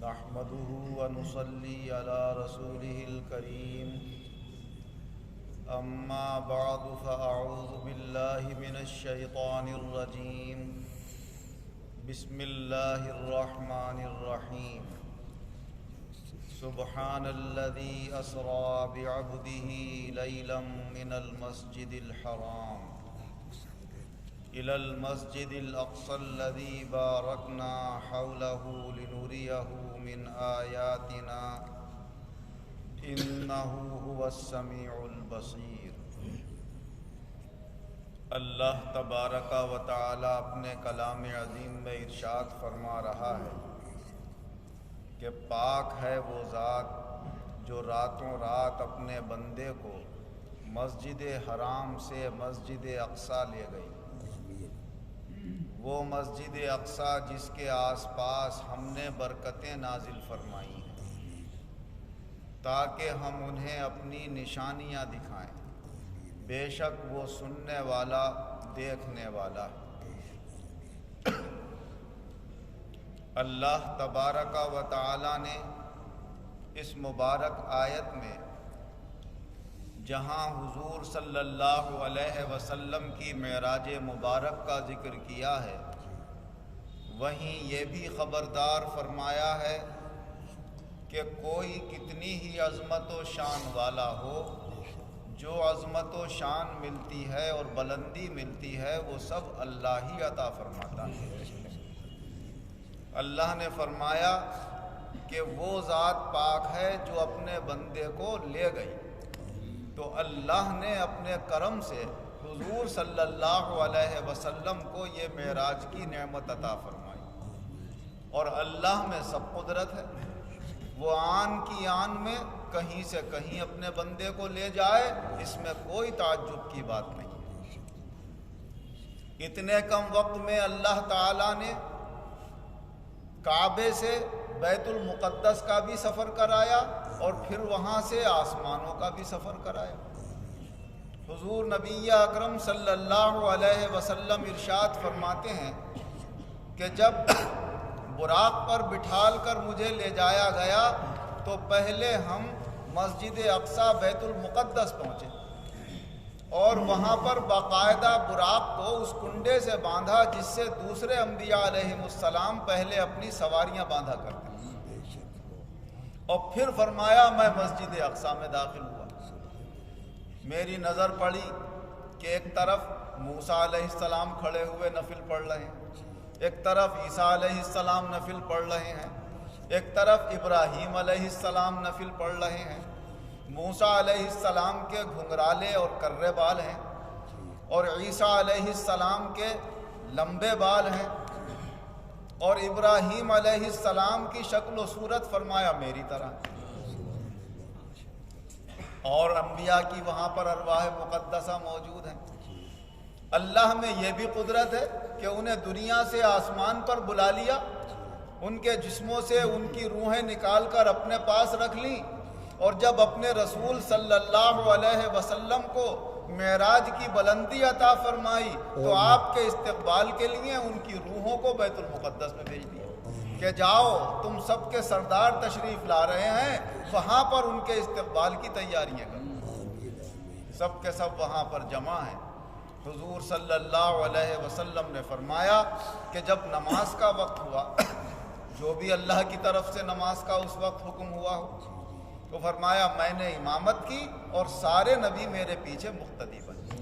نحمده ونصلي على رسوله الكريم أما بعد فأعوذ بالله من الشيطان الرجيم بسم الله الرحمن الرحيم سبحان الذي أسرى بعبده ليلا من المسجد الحرام إلى المسجد الأقصى الذي باركنا حوله لنريه من آياتنا إنه هو السميع البصير۔ اللہ تبارک و تعالی اپنے کلام عظیم میں ارشاد فرما رہا ہے کہ پاک ہے وہ ذات جو راتوں رات اپنے بندے کو مسجد حرام سے مسجد اقصیٰ لے گئی، وہ مسجد اقصیٰ جس کے آس پاس ہم نے برکتیں نازل فرمائی ہیں تاکہ ہم انہیں اپنی نشانیاں دکھائیں، بے شک وہ سننے والا دیکھنے والا ہے۔ اللہ تبارک و تعالی نے اس مبارک آیت میں جہاں حضور صلی اللہ علیہ وسلم کی معراج مبارک کا ذکر کیا ہے، وہیں یہ بھی خبردار فرمایا ہے کہ کوئی کتنی ہی عظمت و شان والا ہو، جو عظمت و شان ملتی ہے اور بلندی ملتی ہے وہ سب اللہ ہی عطا فرماتا ہے۔ اللہ نے فرمایا کہ وہ ذات پاک ہے جو اپنے بندے کو لے گئی، تو اللہ نے اپنے کرم سے حضور صلی اللہ علیہ وسلم کو یہ معراج کی نعمت عطا فرمائی، اور اللہ میں سب قدرت ہے، وہ آن کی آن میں کہیں سے کہیں اپنے بندے کو لے جائے، اس میں کوئی تعجب کی بات نہیں۔ اتنے کم وقت میں اللہ تعالیٰ نے کعبے سے بیت المقدس کا بھی سفر کرایا اور پھر وہاں سے آسمانوں کا بھی سفر کرایا۔ حضور نبی اکرم صلی اللہ علیہ وسلم ارشاد فرماتے ہیں کہ جب براق پر بٹھال کر مجھے لے جایا گیا تو پہلے ہم مسجد اقصیٰ بیت المقدس پہنچے، اور وہاں پر باقاعدہ براق کو اس کنڈے سے باندھا جس سے دوسرے انبیاء علیہم السلام پہلے اپنی سواریاں باندھا کرتے، اور پھر فرمایا میں مسجد اقصیٰ میں داخل ہوا۔ میری نظر پڑی کہ ایک طرف موسیٰ علیہ السلام کھڑے ہوئے نفل پڑھ رہے ہیں، ایک طرف عیسیٰ علیہ السلام نفل پڑھ رہے ہیں، ایک طرف ابراہیم علیہ السلام نفل پڑھ رہے ہیں۔ موسیٰ علیہ السلام کے گھنگرالے اور کرے بال ہیں، اور عیسیٰ علیہ السلام کے لمبے بال ہیں، اور ابراہیم علیہ السلام کی شکل و صورت فرمایا میری طرح، اور انبیاء کی وہاں پر ارواح مقدسہ موجود ہیں۔ اللہ میں یہ بھی قدرت ہے کہ انہیں دنیا سے آسمان پر بلا لیا، ان کے جسموں سے ان کی روحیں نکال کر اپنے پاس رکھ لیں، اور جب اپنے رسول صلی اللہ علیہ وسلم کو معراج کی بلندی عطا فرمائی تو آپ کے استقبال کے لیے ان کی روحوں کو بیت المقدس میں بھیج دیا کہ جاؤ تم سب کے سردار تشریف لا رہے ہیں، وہاں پر ان کے استقبال کی تیاریاں کرو۔ سب کے سب وہاں پر جمع ہیں۔ حضور صلی اللہ علیہ وسلم نے فرمایا کہ جب نماز کا وقت ہوا، جو بھی اللہ کی طرف سے نماز کا اس وقت حکم ہوا ہو، تو فرمایا میں نے امامت کی اور سارے نبی میرے پیچھے مقتدی بنے۔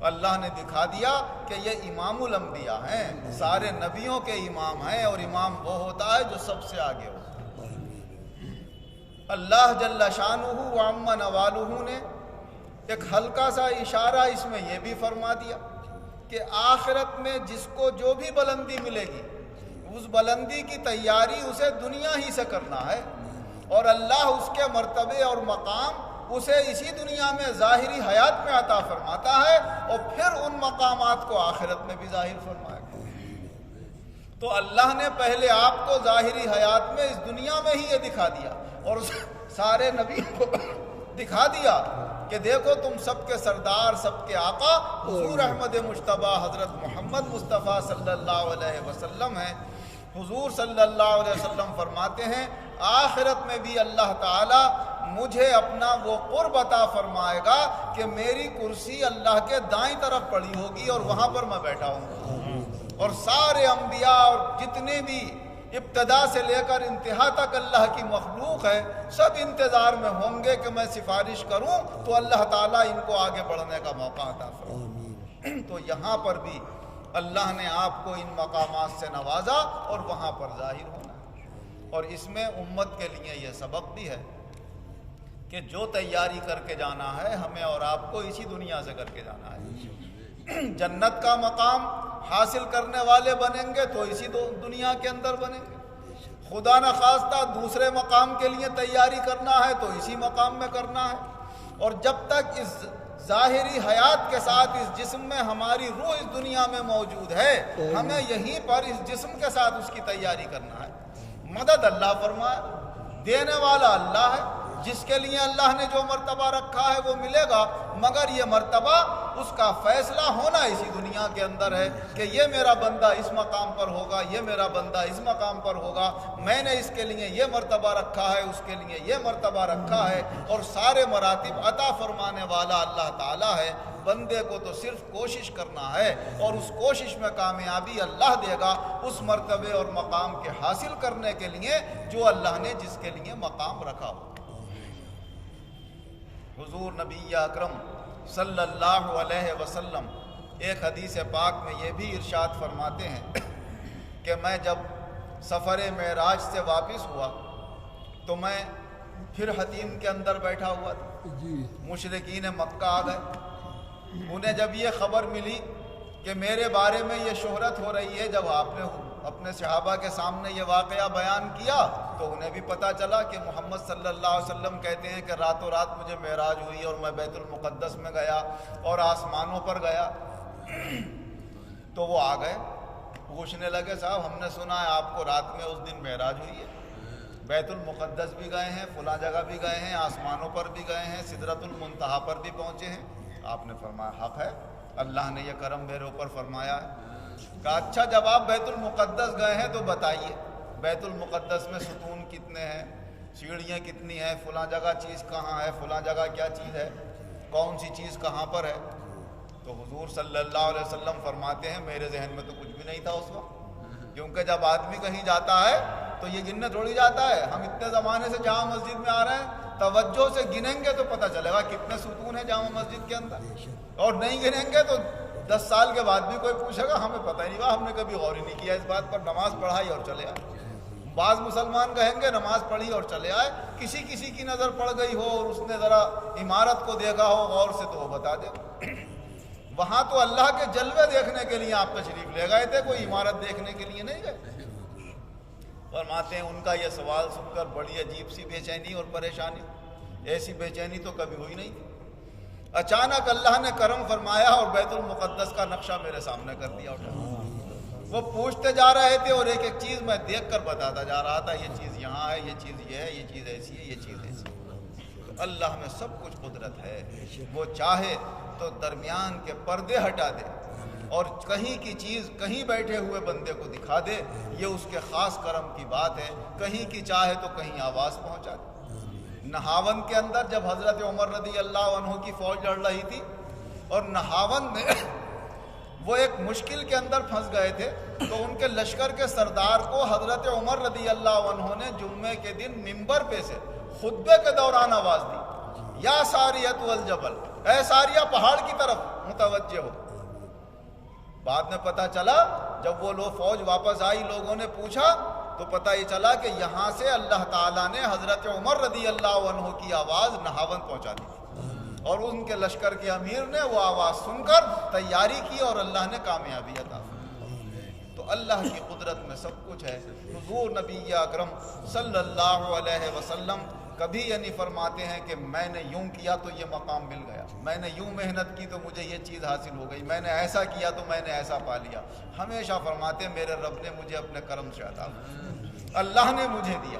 اللہ نے دکھا دیا کہ یہ امام الانبیاء ہیں، سارے نبیوں کے امام ہیں، اور امام وہ ہوتا ہے جو سب سے آگے ہوتا ہے۔ اللہ جل شانہ و عم نوالہ نے ایک ہلکا سا اشارہ اس میں یہ بھی فرما دیا کہ آخرت میں جس کو جو بھی بلندی ملے گی اس بلندی کی تیاری اسے دنیا ہی سے کرنا ہے، اور اللہ اس کے مرتبے اور مقام اسے اسی دنیا میں ظاہری حیات میں عطا فرماتا ہے، اور پھر ان مقامات کو آخرت میں بھی ظاہر فرمائے گا۔ تو اللہ نے پہلے آپ کو ظاہری حیات میں اس دنیا میں ہی یہ دکھا دیا، اور سارے نبی کو دکھا دیا کہ دیکھو تم سب کے سردار، سب کے آقا حضور احمد مجتبیٰ حضرت محمد مصطفیٰ صلی اللہ علیہ وسلم ہیں، حضور صلی اللہ علیہ وسلم فرماتے ہیں آخرت میں بھی اللہ تعالیٰ مجھے اپنا وہ قرب عطا فرمائے گا کہ میری کرسی اللہ کے دائیں طرف پڑی ہوگی اور وہاں پر میں بیٹھا ہوں، اور سارے انبیاء اور جتنے بھی ابتدا سے لے کر انتہا تک اللہ کی مخلوق ہے سب انتظار میں ہوں گے کہ میں سفارش کروں تو اللہ تعالیٰ ان کو آگے بڑھنے کا موقع عطا فرمائے۔ تو یہاں پر بھی اللہ نے آپ کو ان مقامات سے نوازا اور وہاں پر ظاہر ہونا ہے، اور اس میں امت کے لیے یہ سبق بھی ہے کہ جو تیاری کر کے جانا ہے ہمیں اور آپ کو اسی دنیا سے کر کے جانا ہے۔ جنت کا مقام حاصل کرنے والے بنیں گے تو اسی دنیا کے اندر بنیں گے، خدا نخواستہ دوسرے مقام کے لیے تیاری کرنا ہے تو اسی مقام میں کرنا ہے، اور جب تک اس ظاہری حیات کے ساتھ اس جسم میں ہماری روح اس دنیا میں موجود ہے ہمیں یہیں پر اس جسم کے ساتھ اس کی تیاری کرنا ہے۔ مدد اللہ فرمائے، دینے والا اللہ ہے، جس کے لیے اللہ نے جو مرتبہ رکھا ہے وہ ملے گا، مگر یہ مرتبہ اس کا فیصلہ ہونا اسی دنیا کے اندر ہے کہ یہ میرا بندہ اس مقام پر ہوگا، یہ میرا بندہ اس مقام پر ہوگا، میں نے اس کے لیے یہ مرتبہ رکھا ہے، اس کے لیے یہ مرتبہ رکھا ہے، اور سارے مراتب عطا فرمانے والا اللہ تعالیٰ ہے۔ بندے کو تو صرف کوشش کرنا ہے، اور اس کوشش میں کامیابی اللہ دے گا اس مرتبے اور مقام کے حاصل کرنے کے لیے جو اللہ نے جس کے لیے مقام رکھا ہو۔ حضور نبی اکرم صلی اللہ علیہ وسلم ایک حدیث پاک میں یہ بھی ارشاد فرماتے ہیں کہ میں جب سفر معراج سے واپس ہوا تو میں پھر حتیم کے اندر بیٹھا ہوا تھا، مشرکین مکہ آ گئے، انہیں جب یہ خبر ملی کہ میرے بارے میں یہ شہرت ہو رہی ہے، جب آپ نے اپنے صحابہ کے سامنے یہ واقعہ بیان کیا تو انہیں بھی پتہ چلا کہ محمد صلی اللہ علیہ وسلم کہتے ہیں کہ راتوں رات مجھے معراج ہوئی اور میں بیت المقدس میں گیا اور آسمانوں پر گیا، تو وہ آ گئے پوچھنے لگے صاحب ہم نے سنا ہے آپ کو رات میں اس دن معراج ہوئی ہے، بیت المقدس بھی گئے ہیں، فلاں جگہ بھی گئے ہیں، آسمانوں پر بھی گئے ہیں، سدرۃ المنتہا پر بھی پہنچے ہیں۔ آپ نے فرمایا حق ہے، اللہ نے یہ کرم میرے اوپر فرمایا ہے۔ کہا اچھا جب آپ بیت المقدس گئے ہیں تو بتائیے بیت المقدس میں ستون کتنے ہیں، سیڑھیاں کتنی ہیں، فلاں جگہ چیز کہاں ہے، فلاں جگہ کیا چیز ہے، کون سی چیز کہاں پر ہے؟ تو حضور صلی اللہ علیہ وسلم فرماتے ہیں میرے ذہن میں تو کچھ بھی نہیں تھا اس وقت، کیونکہ جب آدمی کہیں جاتا ہے تو یہ گننے تھوڑی جاتا ہے، ہم اتنے زمانے سے جامع مسجد میں آ رہے ہیں، توجہ سے گنیں گے تو پتہ چلے گا کتنے ستون ہیں جامع مسجد کے اندر، اور نہیں گنیں گے تو 10 سال کے بعد بھی کوئی پوچھے گا ہمیں پتہ ہی نہیں ہوا، ہم نے کبھی غور ہی نہیں کیا اس بات پر، نماز پڑھائی اور چلے آئے۔ بعض مسلمان کہیں گے نماز پڑھی اور چلے آئے، کسی کی نظر پڑ گئی ہو اور اس نے ذرا عمارت کو دیکھا ہو غور سے تو وہ بتا دے۔ وہاں تو اللہ کے جلوے دیکھنے کے لیے آپ تشریف لے گئے تھے، کوئی عمارت دیکھنے کے لیے نہیں گئے۔ فرماتے ہیں ان کا یہ سوال سن کر بڑی عجیب سی بے چینی اور پریشانی، ایسی بے چینی تو کبھی ہوئی نہیں تھی۔ اچانک اللہ نے کرم فرمایا اور بیت المقدس کا نقشہ میرے سامنے کر دیا اٹھا۔ وہ پوچھتے جا رہے تھے اور ایک ایک چیز میں دیکھ کر بتاتا جا رہا تھا، یہ چیز یہاں ہے، یہ چیز یہ ہے، یہ چیز ایسی ہے، یہ چیز ایسی ہے۔ تو اللہ میں سب کچھ قدرت ہے، وہ چاہے تو درمیان کے پردے ہٹا دے اور کہیں کی چیز کہیں بیٹھے ہوئے بندے کو دکھا دے، یہ اس کے خاص کرم کی بات ہے۔ کہیں کی چاہے تو کہیں آواز پہنچا دے۔ نہاون کے اندر جب حضرت عمر رضی اللہ عنہ کی فوج لڑ رہی تھی اور نہاون میں وہ ایک مشکل کے اندر پھنس گئے تھے، تو ان کے لشکر کے سردار کو حضرت عمر رضی اللہ عنہ نے جمعے کے دن منبر پہ سے خطبے کے دوران آواز دی، یا ساریۃ والجبل، اے ساریہ پہاڑ کی طرف متوجہ ہو۔ بعد میں پتہ چلا جب وہ لوگ فوج واپس آئی، لوگوں نے پوچھا تو پتہ یہ چلا کہ یہاں سے اللہ تعالیٰ نے حضرت عمر رضی اللہ عنہ کی آواز نہاون پہنچا دی اور ان کے لشکر کے امیر نے وہ آواز سن کر تیاری کی اور اللہ نے کامیابی عطا فرمائی۔ تو اللہ کی قدرت میں سب کچھ ہے۔ حضور نبی اکرم صلی اللہ علیہ وسلم کبھی یہ نہیں فرماتے ہیں کہ میں نے یوں کیا تو یہ مقام مل گیا، میں نے یوں محنت کی تو مجھے یہ چیز حاصل ہو گئی، میں نے ایسا کیا تو میں نے ایسا پا لیا۔ ہمیشہ فرماتے ہیں میرے رب نے مجھے اپنے کرم سے عطا فرمایا، اللہ نے مجھے دیا،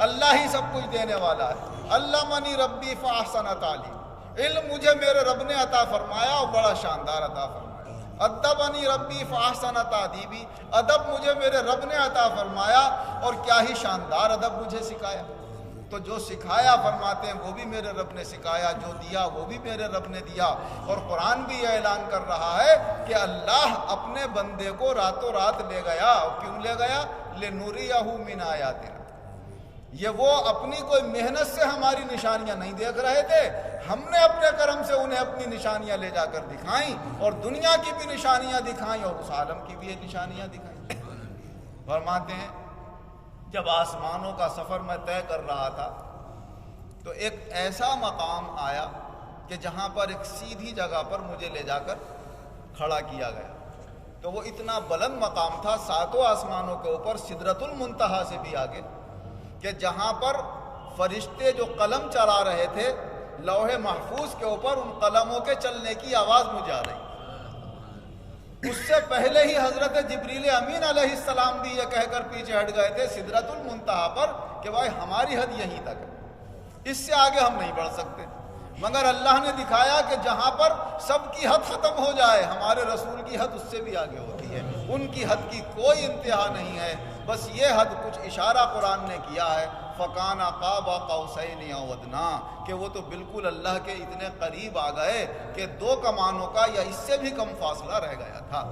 اللہ ہی سب کچھ دینے والا ہے۔ علمنی ربی فاحسن تعلیم، علم مجھے میرے رب نے عطا فرمایا اور بڑا شاندار عطا فرمایا۔ ادبنی ربی فاحسن تادیبی، ادب مجھے میرے رب نے عطا فرمایا اور کیا ہی شاندار ادب مجھے سکھایا۔ تو جو سکھایا فرماتے ہیں وہ بھی میرے رب نے سکھایا، جو دیا وہ بھی میرے رب نے دیا۔ اور قرآن بھی یہ اعلان کر رہا ہے کہ اللہ اپنے بندے کو راتوں رات لے گیا۔ اور کیوں لے گیا؟ لِنُرِيَهُ مِنْ آیَاتِنَا، یہ وہ اپنی کوئی محنت سے ہماری نشانیاں نہیں دیکھ رہے تھے، ہم نے اپنے کرم سے انہیں اپنی نشانیاں لے جا کر دکھائیں، اور دنیا کی بھی نشانیاں دکھائیں اور اس عالم کی بھی یہ نشانیاں دکھائیں۔ فرماتے ہیں جب آسمانوں کا سفر میں طے کر رہا تھا تو ایک ایسا مقام آیا کہ جہاں پر ایک سیدھی جگہ پر مجھے لے جا کر کھڑا کیا گیا۔ تو وہ اتنا بلند مقام تھا، ساتوں آسمانوں کے اوپر، سدرۃ المنتہا سے بھی آگے، کہ جہاں پر فرشتے جو قلم چلا رہے تھے لوح محفوظ کے اوپر، ان قلموں کے چلنے کی آواز مجھے آ رہی۔ اس سے پہلے ہی حضرت جبریل امین علیہ السلام بھی یہ کہہ کر پیچھے ہٹ گئے تھے سدرۃ المنتہا پر کہ بھائی ہماری حد یہیں تک ہے، اس سے آگے ہم نہیں بڑھ سکتے۔ مگر اللہ نے دکھایا کہ جہاں پر سب کی حد ختم ہو جائے، ہمارے رسول کی حد اس سے بھی آگے ہوتی ہے، ان کی حد کی کوئی انتہا نہیں ہے۔ بس یہ حد کچھ اشارہ قرآن نے کیا ہے، فَكَانَ قَابَ قَوْسَيْنِ أَوْ أَدْنَىٰ، کہ وہ تو بالکل اللہ کے اتنے قریب آ گئے کہ 2 کمانوں کا یا اس سے بھی کم فاصلہ رہ گیا تھا۔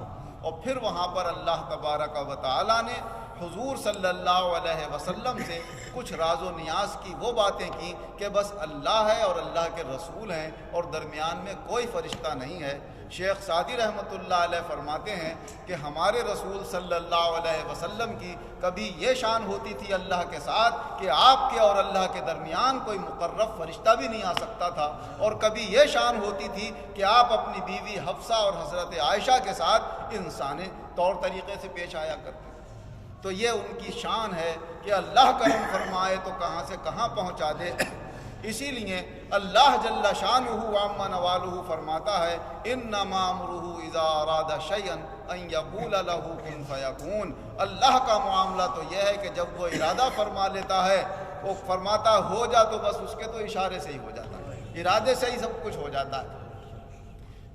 اور پھر وہاں پر اللہ تبارک و تعالیٰ نے حضور صلی اللہ علیہ وسلم سے کچھ راز و نیاز کی وہ باتیں کی کہ بس اللہ ہے اور اللہ کے رسول ہیں اور درمیان میں کوئی فرشتہ نہیں ہے۔ شیخ سعدی رحمۃ اللہ علیہ فرماتے ہیں کہ ہمارے رسول صلی اللہ علیہ وسلم کی کبھی یہ شان ہوتی تھی اللہ کے ساتھ کہ آپ کے اور اللہ کے درمیان کوئی مقرب فرشتہ بھی نہیں آ سکتا تھا، اور کبھی یہ شان ہوتی تھی کہ آپ اپنی بیوی حفصہ اور حضرت عائشہ کے ساتھ انسانی طور طریقے سے پیش آیا کرتے۔ تو یہ ان کی شان ہے کہ اللہ کرم فرمائے تو کہاں سے کہاں پہنچا دے۔ اسی لیے اللہ جل شانہ وعم نوالہ فرماتا ہے انما امرہ اذا اراد شیئا ان یقول لہ کن فیکون۔ اللہ کا معاملہ تو یہ ہے کہ جب وہ ارادہ فرما لیتا ہے، وہ فرماتا ہو جا تو بس اس کے تو اشارے سے ہی ہو جاتا ہے، ارادے سے ہی سب کچھ ہو جاتا ہے۔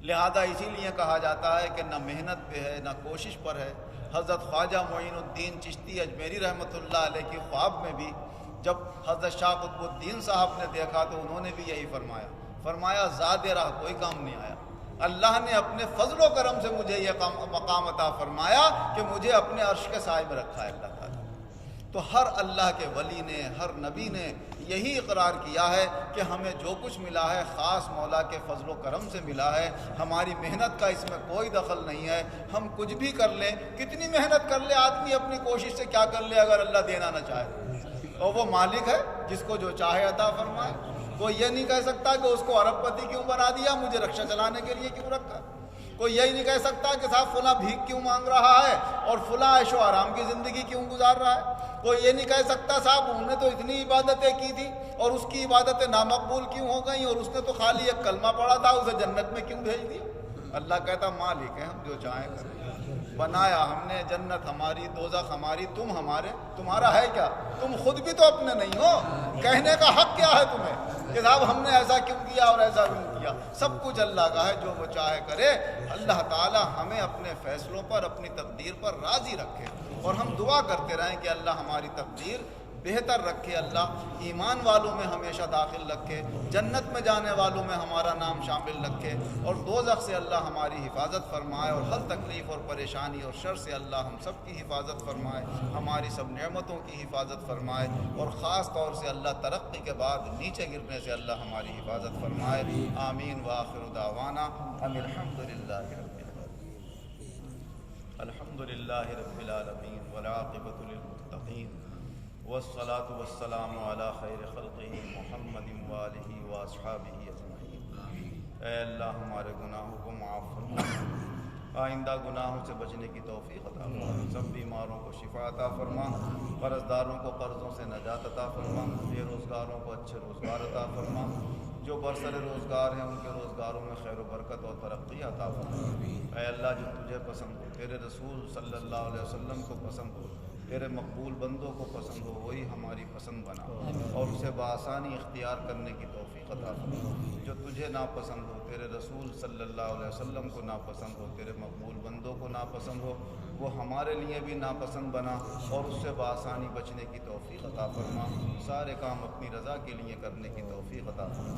لہذا اسی لیے کہا جاتا ہے کہ نہ محنت پہ ہے نہ کوشش پر ہے۔ حضرت خواجہ معین الدین چشتی اجمیری رحمۃ اللہ علیہ کی خواب میں بھی جب حضرت شاہ قطب الدین صاحب نے دیکھا تو انہوں نے بھی یہی فرمایا ذات راہ کوئی کام نہیں آیا، اللہ نے اپنے فضل و کرم سے مجھے یہ مقام عطا فرمایا کہ مجھے اپنے عرش کے سائے میں رکھا ہے اللہ تعالیٰ۔ تو ہر اللہ کے ولی نے، ہر نبی نے یہی اقرار کیا ہے کہ ہمیں جو کچھ ملا ہے خاص مولا کے فضل و کرم سے ملا ہے، ہماری محنت کا اس میں کوئی دخل نہیں ہے۔ ہم کچھ بھی کر لیں، کتنی محنت کر لے آدمی اپنی کوشش سے کیا کر لے اگر اللہ دینا نہ چاہے، اور وہ مالک ہے جس کو جو چاہے عطا فرمائے۔ کوئی یہ نہیں کہہ سکتا کہ اس کو ارب پتی کیوں بنا دیا، مجھے رکشا چلانے کے لیے کیوں رکھا۔ کوئی یہی نہیں کہہ سکتا کہ صاحب فلاں بھیک کیوں مانگ رہا ہے اور فلاں عیش و آرام کی زندگی کیوں گزار رہا ہے۔ کوئی یہ نہیں کہہ سکتا صاحب انہوں نے تو اتنی عبادتیں کی تھی اور اس کی عبادتیں نامقبول کیوں ہو گئیں، اور اس نے تو خالی ایک کلمہ پڑھا تھا، اسے جنت میں کیوں بھیج دیا۔ اللہ کہتا مالک ہے، ہم جو چاہیں کریں، بنایا ہم نے، جنت ہماری، دوزخ ہماری، تم ہمارے، تمہارا ہے کیا؟ تم خود بھی تو اپنے نہیں ہو، کہنے کا حق کیا ہے تمہیں کہ صاحب ہم نے ایسا کیوں کیا اور ایسا کیوں کیا؟ سب کچھ اللہ کا ہے، جو وہ چاہے کرے۔ اللہ تعالی ہمیں اپنے فیصلوں پر، اپنی تقدیر پر راضی رکھے، اور ہم دعا کرتے رہیں کہ اللہ ہماری تقدیر بہتر رکھے، اللہ ایمان والوں میں ہمیشہ داخل رکھے، جنت میں جانے والوں میں ہمارا نام شامل رکھے، اور دوزخ سے اللہ ہماری حفاظت فرمائے، اور ہر تکلیف اور پریشانی اور شر سے اللہ ہم سب کی حفاظت فرمائے، ہماری سب نعمتوں کی حفاظت فرمائے، اور خاص طور سے اللہ ترقی کے بعد نیچے گرنے سے اللہ ہماری حفاظت فرمائے۔ آمین وآخر دعوانا ان الحمدللہ رب العالمین۔ الحمدللہ رب العالمین والعاقبۃ للمتقین والصلاة والسلام علی خیر خلقہ محمد وآلہ واصحابہ اجمعین۔ اے اللہ ہمارے گناہوں کو معاف فرما، آئندہ گناہوں سے بچنے کی توفیق عطا فرما، سب بیماروں کو شفا عطا فرما، قرض داروں کو قرضوں سے نجات عطا فرما، بے روزگاروں کو اچھے روزگار عطا فرما، جو برسر روزگار ہیں ان کے روزگاروں میں خیر و برکت اور ترقی عطا فرما۔ اے اللہ جو تجھے پسند ہو، تیرے رسول صلی اللہ علیہ وسلم کو پسند ہو، تیرے مقبول بندوں کو پسند ہو وہی ہماری پسند بنا، اور اسے بآسانی اختیار کرنے کی توفیق عطا فرما۔ جو تجھے ناپسند ہو، تیرے رسول صلی اللہ علیہ وسلم کو ناپسند ہو، تیرے مقبول بندوں کو ناپسند ہو، وہ ہمارے لیے بھی ناپسند بنا اور اس سے بآسانی بچنے کی توفیق عطا فرما۔ سارے کام اپنی رضا کے لیے کرنے کی توفیق عطا فرما۔